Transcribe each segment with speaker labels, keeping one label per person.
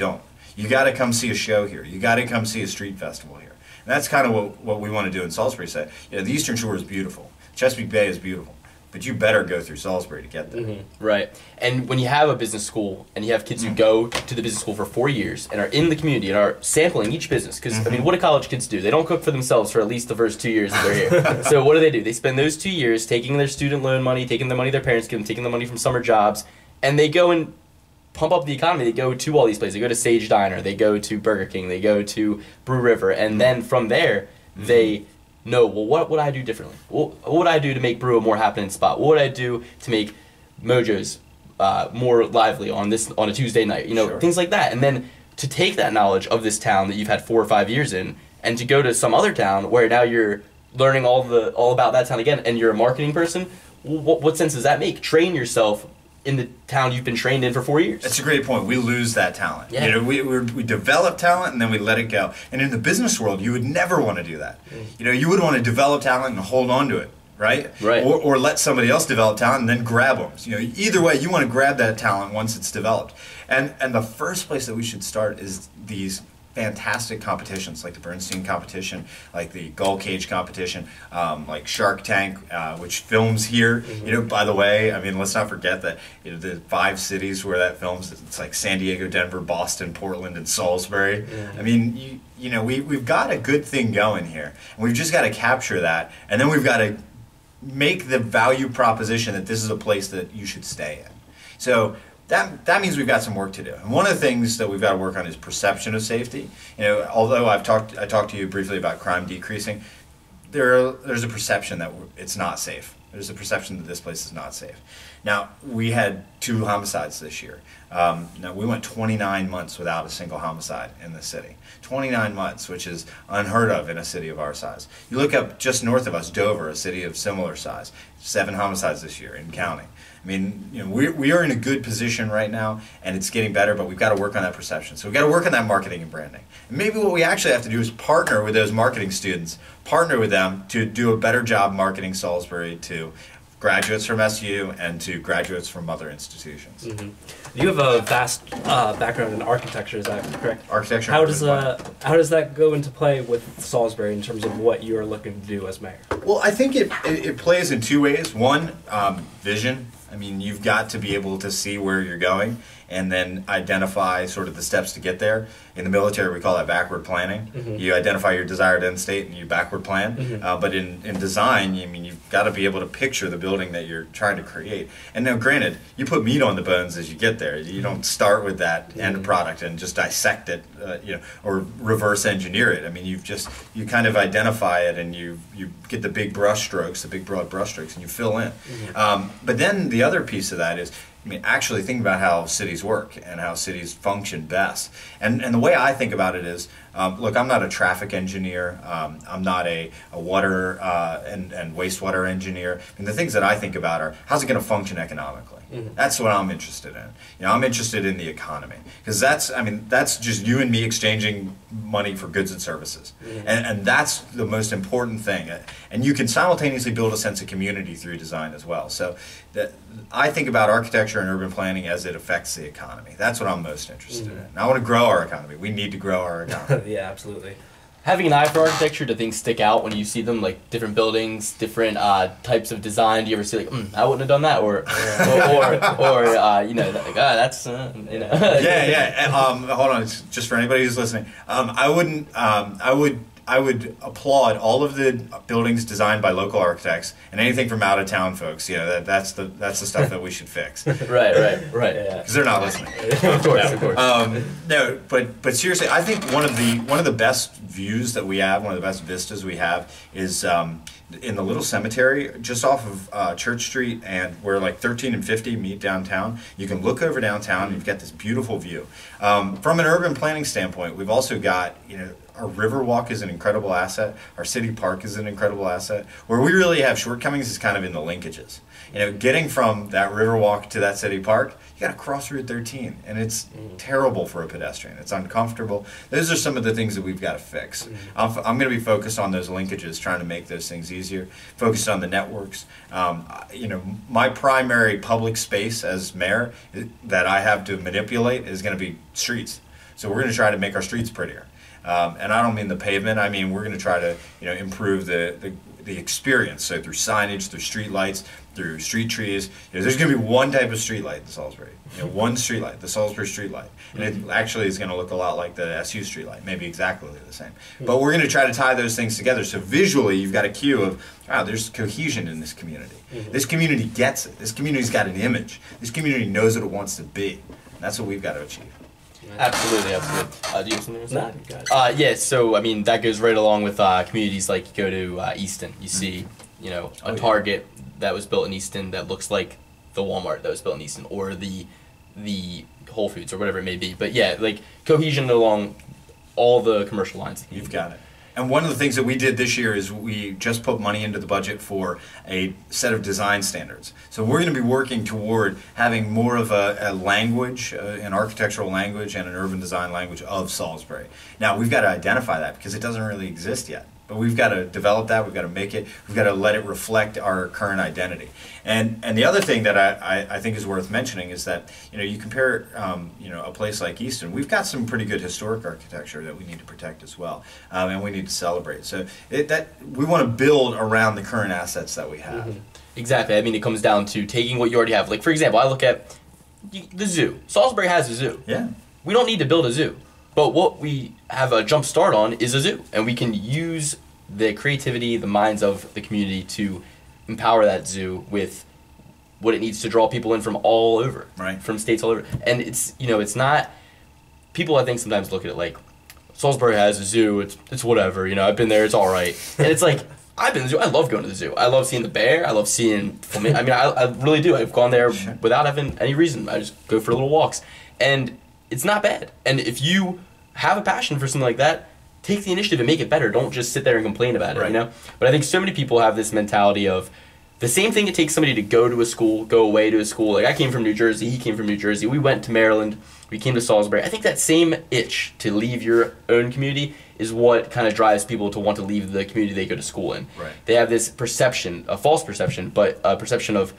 Speaker 1: don't. You got to come see a show here. You got to come see a street festival here. And that's kind of what we want to do in Salisbury. Say, the Eastern Shore is beautiful. Chesapeake Bay is beautiful. But you better go through Salisbury to get there.
Speaker 2: Right. And when you have a business school and you have kids who go to the business school for 4 years and are in the community and are sampling each business, because, I mean, what do college kids do? They don't cook for themselves for at least the first 2 years that they're here. So what do? They spend those 2 years taking their student loan money, taking the money their parents give them, taking the money from summer jobs, and they go and pump up the economy. They go to all these places. They go to Sage Diner. They go to Burger King. They go to Brew River. And then from there, they know, well, what would I do differently? What would I do to make Brew a more happening spot? What would I do to make Mojo's more lively on a Tuesday night? Things like that. And then to take that knowledge of this town that you've had 4 or 5 years in, and to go to some other town where now you're learning all about that town again, and you're a marketing person. What sense does that make? Train yourself in the town you've been trained in for 4 years.
Speaker 1: That's a great point. We lose that talent.
Speaker 2: Yeah.
Speaker 1: We develop talent and then we let it go. And in the business world, you would never want to do that. You would want to develop talent and hold on to it, right?
Speaker 2: Right.
Speaker 1: Or let somebody else develop talent and then grab them. Either way, you want to grab that talent once it's developed. And the first place that we should start is these fantastic competitions like the Bernstein competition, like the Gull Cage competition, like Shark Tank, which films here. By the way, I mean, let's not forget that the 5 cities where that films, it's like San Diego, Denver, Boston, Portland, and Salisbury. I mean, we've got a good thing going here, and we've just got to capture that, and then we've got to make the value proposition that this is a place that you should stay in. So that means we've got some work to do. And one of the things that we've got to work on is perception of safety. Although I talked to you briefly about crime decreasing, there's a perception that it's not safe. There's a perception that this place is not safe. Now, we had 2 homicides this year. Now, we went 29 months without a single homicide in the city. 29 months, which is unheard of in a city of our size. You look up just north of us, Dover, a city of similar size, 7 homicides this year in counting. I mean, we are in a good position right now, and it's getting better, but we've got to work on that perception. So we've got to work on that marketing and branding. And maybe what we actually have to do is partner with those marketing students, partner with them to do a better job marketing Salisbury to graduates from SU and to graduates from other institutions.
Speaker 3: You have a vast background in architecture, is that correct?
Speaker 1: Architecture.
Speaker 3: How does that go into play with Salisbury in terms of what you are looking to do as mayor?
Speaker 1: Well, I think it plays in 2 ways. One, vision. I mean, you've got to be able to see where you're going and then identify sort of the steps to get there. In the military, we call that backward planning. You identify your desired end state and you backward plan. But in design, you've got to be able to picture the building that you're trying to create. And now, granted, you put meat on the bones as you get there. You don't start with that end product and just dissect it, or reverse engineer it. I mean, you kind of identify it and you get the big brush strokes, the big broad brush strokes, and you fill in. But then the other piece of that is, actually think about how cities work and how cities function best. And the way I think about it is, look, I'm not a traffic engineer. I'm not a water and wastewater engineer. I mean, the things that I think about are, how's it going to function economically? That's what I'm interested in. I'm interested in the economy, because that's just you and me exchanging money for goods and services. And that's the most important thing. And you can simultaneously build a sense of community through design as well. So I think about architecture and urban planning as it affects the economy. That's what I'm most interested in. And I want to grow our economy. We need to grow our economy.
Speaker 3: Yeah, absolutely.
Speaker 2: Having an eye for architecture, do things stick out when you see them, like different buildings, different types of design? Do you ever see like, I wouldn't have done that, or that's
Speaker 1: Hold on, just for anybody who's listening, I would applaud all of the buildings designed by local architects and anything from out of town folks. That's the stuff that we should fix.
Speaker 2: Right.
Speaker 3: Yeah.
Speaker 1: Because they're not listening.
Speaker 2: Of course.
Speaker 1: No, but seriously, I think one of the best views that we have, one of the best vistas we have, is in the little cemetery just off of Church Street, and where like 13 and 50 meet downtown. You can look over downtown and you've got this beautiful view. From an urban planning standpoint, we've also got, our Riverwalk is an incredible asset. Our city park is an incredible asset. Where we really have shortcomings is kind of in the linkages. Getting from that Riverwalk to that city park, you got to cross Route 13, and it's terrible for a pedestrian. It's uncomfortable. Those are some of the things that we've got to fix. I'm going to be focused on those linkages, trying to make those things easier. Focused on the networks. My primary public space as mayor that I have to manipulate is going to be streets. So we're going to try to make our streets prettier. And I don't mean the pavement. I mean we're going to try to improve the experience. So through signage, through street lights, through street trees. There's going to be one type of street light in Salisbury. One street light, the Salisbury street light. And it actually is going to look a lot like the SU street light, maybe exactly the same. But we're going to try to tie those things together. So visually, you've got a cue of, wow, there's cohesion in this community. This community gets it. This community's got an image. This community knows what it wants to be. And that's what we've got to achieve.
Speaker 2: Absolutely. Do you have something to say?
Speaker 3: No,
Speaker 2: yeah, so, I mean, that goes right along with communities like you go to Easton. You see, a Target that was built in Easton that looks like the Walmart that was built in Easton, or the Whole Foods, or whatever it may be. But yeah, like cohesion along all the commercial lines.
Speaker 1: You've got it. And one of the things that we did this year is we just put money into the budget for a set of design standards. So we're going to be working toward having more of a language, an architectural language and an urban design language of Salisbury. Now, we've got to identify that because it doesn't really exist yet. But we've got to develop that, we've got to make it, we've got to let it reflect our current identity. And the other thing that I think is worth mentioning is that, you compare, a place like Easton, we've got some pretty good historic architecture that we need to protect as well, and we need to celebrate. So we want to build around the current assets that we have.
Speaker 2: Exactly. I mean, it comes down to taking what you already have. Like, for example, I look at the zoo. Salisbury has a zoo.
Speaker 1: Yeah.
Speaker 2: We don't need to build a zoo. But what we have a jump start on is a zoo, and we can use the creativity, the minds of the community to empower that zoo with what it needs to draw people in from all over,
Speaker 1: right?
Speaker 2: From states all over. And it's it's not, people I think sometimes look at it like, Salisbury has a zoo, it's whatever, I've been there, it's all right. And it's like, I've been to the zoo, I love going to the zoo. I love seeing the bear, I love seeing flamingo. I mean, I really do. I've gone there without having any reason. I just go for little walks. And it's not bad. And if you have a passion for something like that, take the initiative and make it better. Don't just sit there and complain about it,
Speaker 1: right.
Speaker 2: But I think so many people have this mentality of the same thing it takes somebody to go to a school, go away to a school. Like I came from New Jersey, he came from New Jersey. We went to Maryland, we came to Salisbury. I think that same itch to leave your own community is what kind of drives people to want to leave the community they go to school in.
Speaker 1: Right.
Speaker 2: They have this perception, a false perception, but a perception of,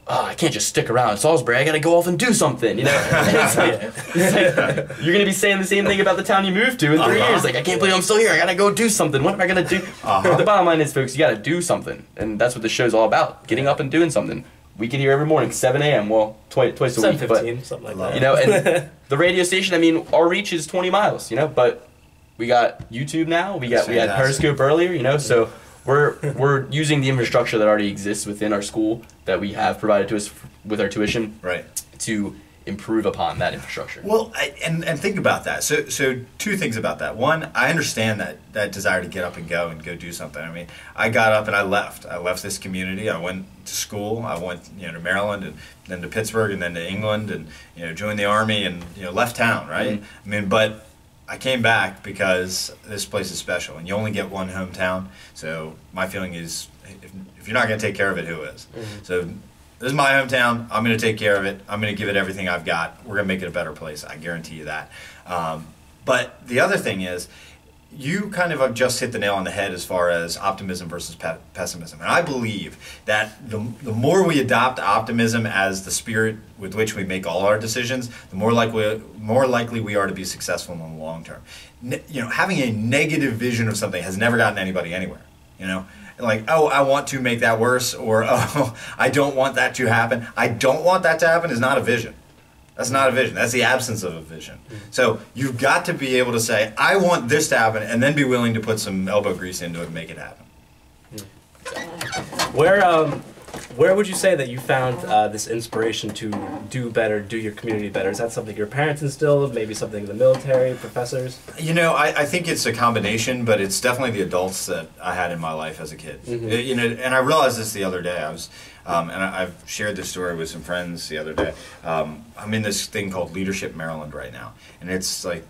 Speaker 2: I can't just stick around in Salisbury. I got to go off and do something, And it's like, you're going to be saying the same thing about the town you moved to in 3 years. Like, I can't believe I'm still here. I got to go do something. What am I going to do? The bottom line is, folks, you got to do something. And that's what the show's all about, getting up and doing something. We get here every morning, 7 a.m., well, twice a week.
Speaker 3: 7:15, something like that.
Speaker 2: And the radio station, I mean, our reach is 20 miles, but we got YouTube now. We had Periscope earlier, so we're using the infrastructure that already exists within our school that we have provided to us with our tuition,
Speaker 1: right,
Speaker 2: to improve upon that infrastructure.
Speaker 1: Well, and think about that. So two things about that. One, I understand that desire to get up and go do something. I mean, I got up and I left. I left this community. I went to school. I went to Maryland and then to Pittsburgh and then to England and joined the Army and left town. Right. I mean, but I came back because this place is special, and you only get one hometown. So my feeling is, if you're not going to take care of it, who is? So this is my hometown. I'm going to take care of it. I'm going to give it everything I've got. We're going to make it a better place. I guarantee you that. But the other thing is, you kind of have just hit the nail on the head as far as optimism versus pessimism. And I believe that the more we adopt optimism as the spirit with which we make all our decisions, the more likely we are to be successful in the long term. Having a negative vision of something has never gotten anybody anywhere. Like, oh, I want to make that worse, or oh, I don't want that to happen. I don't want that to happen is not a vision. That's not a vision. That's the absence of a vision. So you've got to be able to say, I want this to happen, and then be willing to put some elbow grease into it and make it happen.
Speaker 3: Where would you say that you found this inspiration to do better, do your community better? Is that something your parents instilled, maybe something in the military, professors?
Speaker 1: I think it's a combination, but it's definitely the adults that I had in my life as a kid. And I realized this the other day. I've shared this story with some friends the other day. I'm in this thing called Leadership Maryland right now, and it's like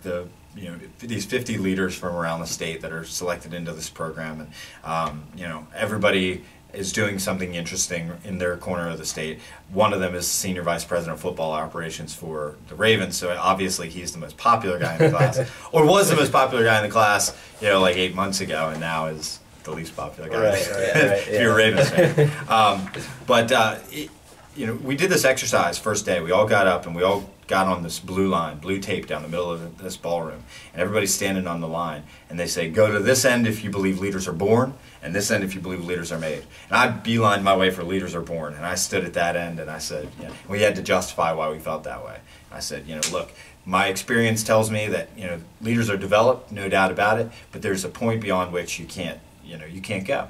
Speaker 1: these 50 leaders from around the state that are selected into this program, and everybody is doing something interesting in their corner of the state. One of them is Senior Vice President of Football Operations for the Ravens, so obviously he's the most popular guy in the class, or was the most popular guy in the class, like 8 months ago, and now is the least popular guy.
Speaker 3: Right,
Speaker 1: if you're a Ravens fan. But we did this exercise first day. We all got up and we all got on this blue line, blue tape down the middle of this ballroom, and everybody's standing on the line, and they say, go to this end if you believe leaders are born, and this end if you believe leaders are made. And I beelined my way for leaders are born, and I stood at that end, and I said, we had to justify why we felt that way. I said, look, my experience tells me that, leaders are developed, no doubt about it, but there's a point beyond which you can't go.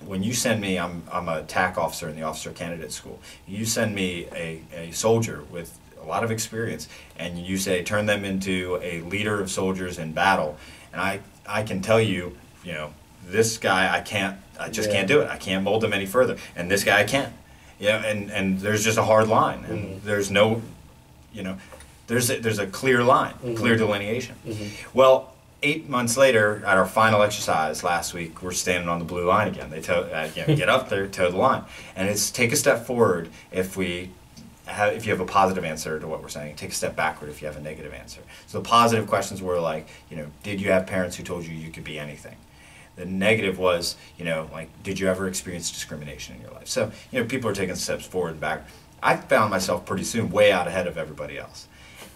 Speaker 1: When you send me, I'm a TAC officer in the officer candidate school. You send me a soldier with a lot of experience, and you say turn them into a leader of soldiers in battle, and I can tell you, this guy I just can't do it. I can't mold him any further, and this guy I can. And there's just a hard line, and there's no, there's a clear line, clear delineation. Well, 8 months later, at our final exercise last week, we're standing on the blue line again. They get up there, toe the line, and it's take a step forward if you have a positive answer to what we're saying. Take a step backward if you have a negative answer. So the positive questions were like, did you have parents who told you could be anything? The negative was, did you ever experience discrimination in your life? So, people are taking steps forward and back. I found myself pretty soon way out ahead of everybody else.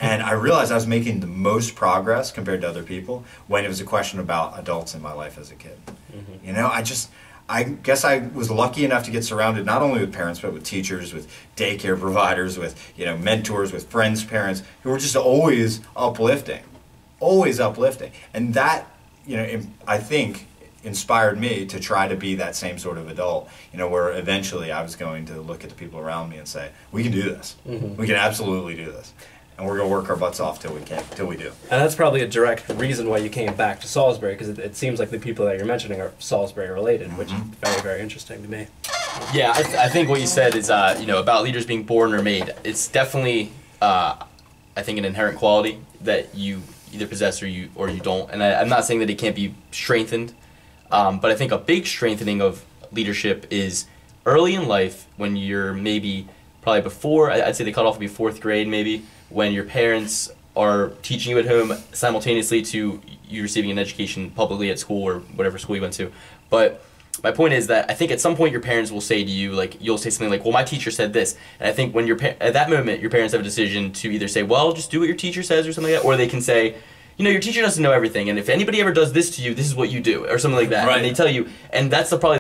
Speaker 1: And I realized I was making the most progress compared to other people when it was a question about adults in my life as a kid. I guess I was lucky enough to get surrounded not only with parents, but with teachers, with daycare providers, with mentors, with friends' parents, who were just always uplifting. And that, I think, inspired me to try to be that same sort of adult, where eventually I was going to look at the people around me and say, we can do this. We can absolutely do this. And we're going to work our butts off till we do.
Speaker 3: And that's probably a direct reason why you came back to Salisbury, because it seems like the people that you're mentioning are Salisbury related, which is very, very interesting to me.
Speaker 2: Yeah, I think what you said is, about leaders being born or made. It's definitely, I think, an inherent quality that you either possess or you don't. And I'm not saying that it can't be strengthened, but I think a big strengthening of leadership is early in life when you're maybe probably before, I'd say they cut off to be 4th grade maybe, when your parents are teaching you at home simultaneously to you receiving an education publicly at school or whatever school you went to. But my point is that I think at some point your parents will say to you, you'll say something like, well, my teacher said this. And I think when at that moment, your parents have a decision to either say, well, just do what your teacher says or something like that, or they can say, your teacher doesn't know everything, and if anybody ever does this to you, this is what you do, or something like that. Right. And they tell you, and that's probably